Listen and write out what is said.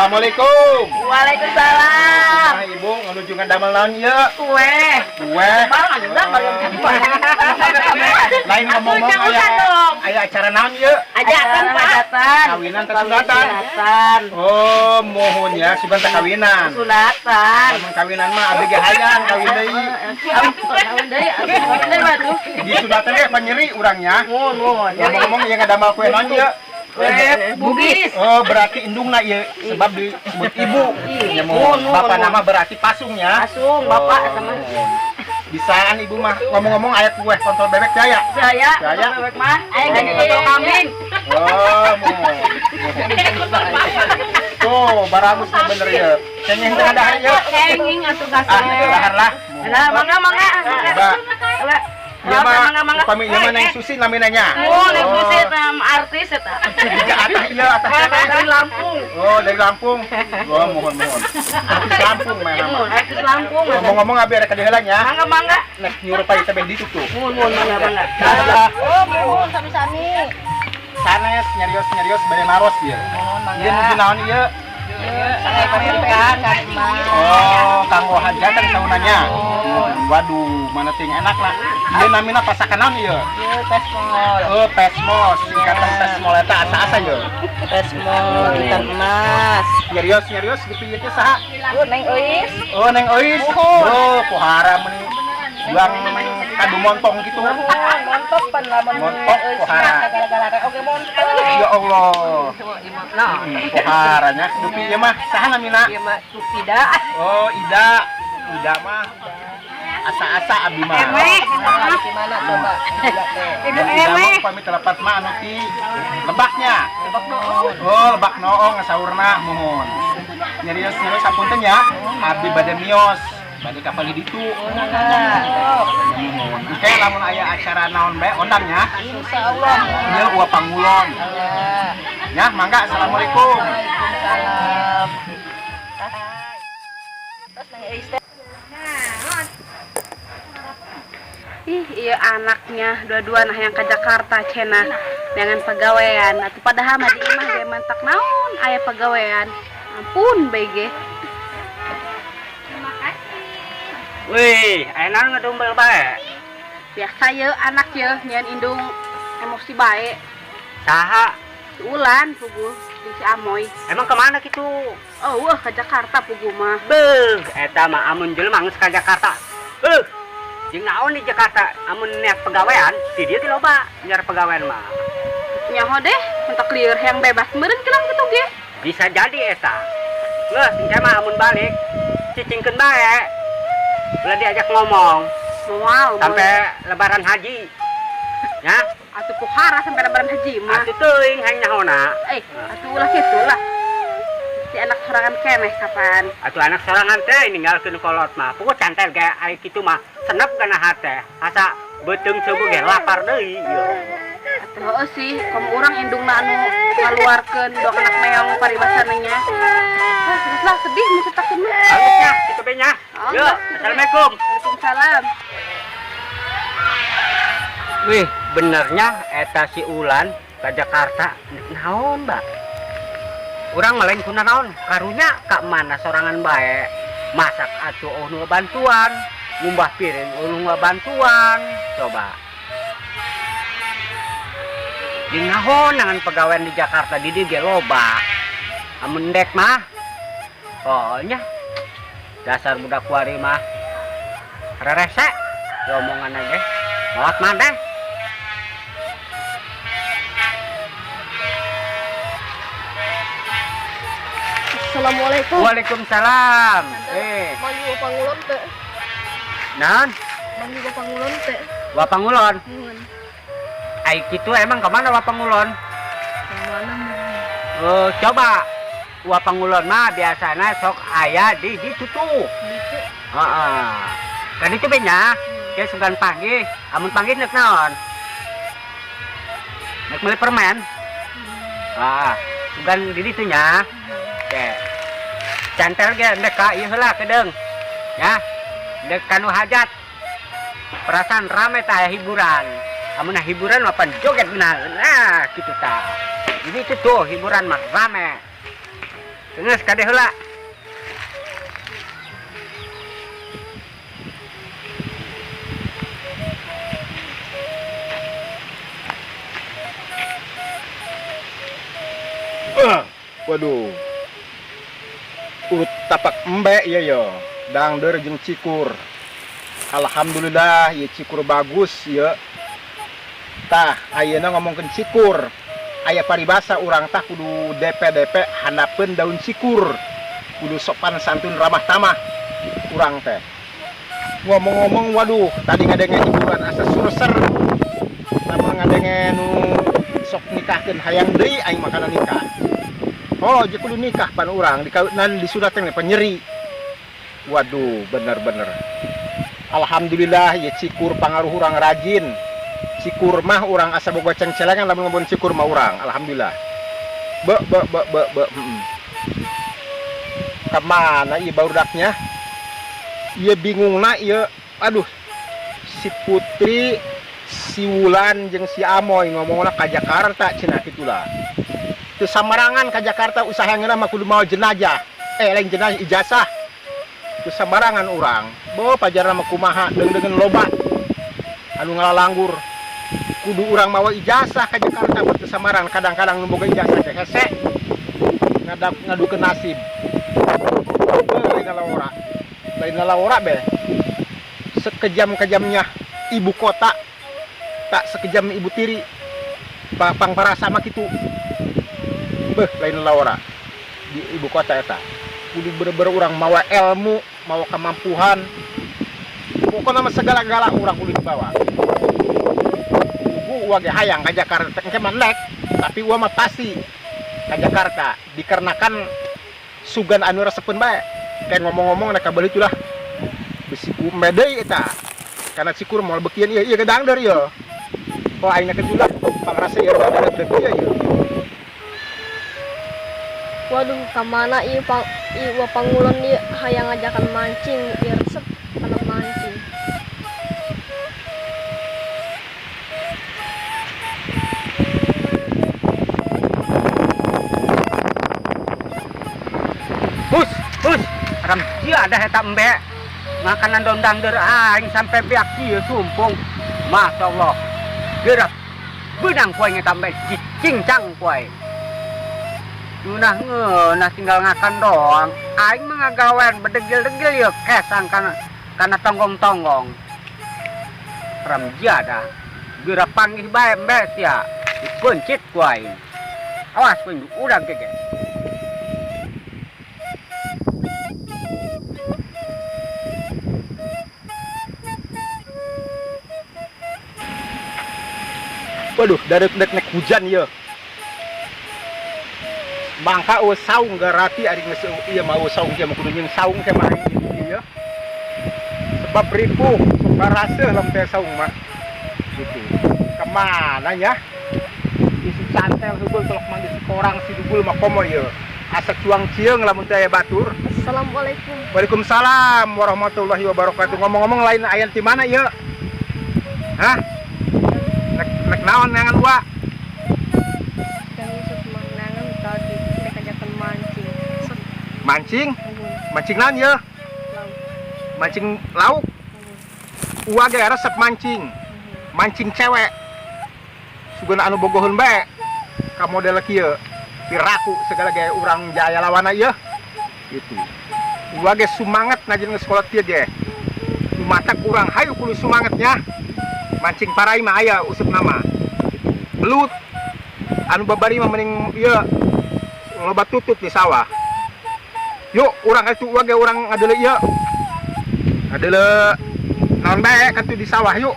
Assalamualaikum. Waalaikumsalam. Nah, Ibu menuju ngadamel naon ieu? Kue. Kue. Bang, ada Mariam Kadipa. Lain ngomong aya acara naon ieu? Ajatan, Pak. Kawinan teh sunatan. Oh, mohon ya siban teh kawinan. Sunatan. Mun kawinan mah abdi ge hayang kawin deui. Kawin deui, kawin deui mah tuh. Di sunatan ge panyeri urangnya. Mun. Ngomong ieu ngadamel kue naon ieu? Bugis. Oh, berarti indungna ieu sebab disebut ibu. Ya mohon. Bapak nama berarti pasungnya. Pasung, Bapak sama. Bisaan ibu mah ngomong-ngomong ayat kue kontol bebek jaya. Jaya. Jaya. Bebek mah. Ayo jadi kontol kambing. Oh, tuh, baramus bener ya. Cengeng tengah dahar ya. Cengeng atuh gasep. Dahar lah. Nah, mangga. Ya mah, upami ieu mah Neng Susi naminanya. Oh, Neng Susi artis eta. Dari Lampung. Oh, dari Lampung. Oh, mohon. Artis Lampung mah nama. Artis Lampung. Ngomong-ngomong abi ada kadeheula nya. Mangga. Nek nyuruh pae teh ditutup tuh. Mun mangga. Oh, mohon sami-sami. Sanes nyarios bade naros ieu. Ieu nuju naon ieu? Sangai pendidikan Oh, kanggo hajatan saunanya. Waduh, mana ting enak lah. Ieu namina pasakan naon ieu? Ieu pesmol. Oh, pesmos. Singkatan pesmol eta asa-asa ieu. Pesmol ikan emas. Nyarios di pieu teh saha? Neng Eis. Oh, Neng Eis. Oh, pohara meuni juang kadu montong gitu. Montok pan lamun Montok pohara. Gara-gara oke montok. Ya Allah. Poharanya dupi ieu mah saha namina? Ieu mah Supida. Oh, Ida mah asa-asa abdi mah. Di mana coba? Ibu emeh. Pamit telepat mah anu ti lebaknya. Lebak noong. Oh, lebak noong saurna mohon. Nyarios sapunten ya. Abdi bade mios. Bade ka pali ditu. Oke, lamun aya acara naon bae ondangnya. Insyaallah. Ieu uap pangulon. Ya, mangga. Assalamualaikum. Waalaikumsalam. Terus Neng Eis teh. Iya anaknya dua-dua nah yang ke Jakarta cena dengan pegawaian atau padahal mah di imah ge mantak naon aya pegawaian ampun BG. Wih, enak ngedumbel bae. Biasa ye anak ye nyen indung emosi bae. Saha? Ulan pugu di si Amoy. Emang kemana gitu? Oh ke Jakarta pugu mah. Beuh, eta mah amun jelema geus ka Jakarta. Jeung naon di Jakarta amun niat pegawaian, di dieu ti loba nyar pegawaian mah. Nyaho deh untuk lieur yang bebas meureun kilang kitu ge. Bisa jadi eta. Geus engke mah amun balik cicingkeun bae. Ulah diajak ngomong Wow. sampai lebaran haji. Ya, Atuh pohara sampai lebaran haji mah. atuh teuing hayang nyaona. Atuh ulah kitu lah. Si anak sorangan keneh kapan? Atuh anak sorangan teh ninggalkeun kolot mah. Pokok cantel ge ai kitu mah senep kana hate. Asa beuteung seubeung ge lapar deui. Atuh heuh sih, kamu urang indungna anu ngaluarkeun dok anak meong paribasananya. Lah sedih mu cetakeun mah. Bagusnya, kitu be nya. Yo, assalamualaikum. Waalaikumsalam. Wih, benernya eta si Ulan ke Jakarta naon, Mbak? Urang mah lain kuna naon, karunya ka mana sorangan bae. Masak atuh nu bantuan, ngumbah piring nu bantuan. Coba. Di naon nangan pegawaian di Jakarta di dieu ge loba. Amun dek mah pokoknya dasar budak kuari mah rerese omongan aja. Mawat mah deh. Assalamualaikum. Waalaikumsalam. Manggil pangulon teh. Naon? Manggil pangulon teh. Wapangulon. Mun. Ai kitu emang kemana Wapangulon? Mana mah? Oh, coba. Wapangulon mah biasana sok aya di tutup. Gitu. Heeh. Kan itu benya. Ke sugan pagi, amun pagi nek naon? Nek meuli permen. Sugan di ditu nya. Oke. Cantel ge ndek ka ieu heula kedeung. Ya. Ndek kanu hajat. Perasaan rame tah hiburan. Amun hiburan mah pan joget beunang. Nah, kitu tah. Jadi itu tuh hiburan mah rame. Geus kade heula. Waduh. Urut tapak embe ya yo. Dangder jeung cikur. Alhamdulillah ya cikur bagus ya. Tah ayeuna ngomongkeun cikur. Aya paribasa urang tah kudu DP handapeun daun cikur. Kudu sopan santun ramah tamah urang teh. Ngomong-ngomong waduh tadi ngadenge hiburan asa surser. Namun ngadenge nu sok nikahkeun hayang deui aing makanan nikah. Oh, jadi kudu nikah pan urang dikawitnan disudatkeun penyeri. Waduh, bener-bener. Alhamdulillah ya cikur pangaruh urang rajin. Cikur mah urang asa boga cengcelengan lamun ngomong cikur mah urang. Alhamdulillah. Be. Kemana ieu baurudaknya? Ieu bingungna ieu. Aduh. Si Putri, si Wulan jeung si Amoy ngomongna ka Jakarta cenah kitulah. Itu samarangan ke Jakarta usahanya mah kudu mau jenazah lain jenazah ijazah itu samarangan orang bo pajarna mah kumaha deung-deungeun loba anu ngalalanggur kudu urang mawa ijazah ke Jakarta buat samaran kadang-kadang nu boga ijazah teh hese ngadukeun nasib lain lalawara be sekejam-kejamnya ibu kota tak sekejam ibu tiri pang parasa mah kitu. Lain laura di ibu kota eta kudu bener-bener urang mawa ilmu mawa kemampuan pokoknya mah segala-gala urang kudu dibawa gua ge hayang ka Jakarta engke mandek tapi gua mah pasti ka Jakarta dikarenakan sugan anu resepeun bae kayak ngomong-ngomong nek kabel itulah bisi ku medei eta karena cikur moal beukian ieu gedang dari ieu kok aing nak kejulah pangrasa ieu ada ieu Waduh, kamana ieu pangulon ieu hayang ngajakan mancing, ieu resep kana mancing. Hus, ram sia ada eta embe. Makanan dondangder aing sampai beak ieu sumpung. Masyaallah. Gerak benang poe ngeta embe cincang poe. Nah tinggal ngakan doang. Aing mah ngagawean bedegil-degil ya kesang kana tonggong-tonggong. Ram jada. Geura panggih bae mbes ya. Dipencit ku aing. Awas ku urang gege. Waduh, darek-darek nek hujan ya. Bangka saung garati ari geus ieu mah saung teh kudu nyeung saung teh mah ieu. Sebab ripuh baraseuh lem teh saung mah. Gitu. Kemana nya? Isi cantel heubeul telok manggi korang si dugul mah komo ieu. Asa cuang cieung lamun teh batur. Assalamualaikum. Waalaikumsalam warahmatullahi wabarakatuh. Ngomong-ngomong lain aya di mana ieu? Hah? Nek naon nangan wa? Mancing? Mancing naon ya? Mancing lauk? Uwa ge resep mancing. Mancing cewek. Sugana anu bogoheun bae. Ka model kieu. Piraku segala ge urang jaya lawana ieu. Gitu. Uwa ge sumanget najin sekolah tieu ge. Lumatak urang hayu kudu sumangetnya. Mancing parai mah aya useup nama. Belut. Anu babari mah mending ieu loba tutut di sawah. Yuk, urang itu wage urang adalah iya. Adalah naon bae kan di sawah yuk.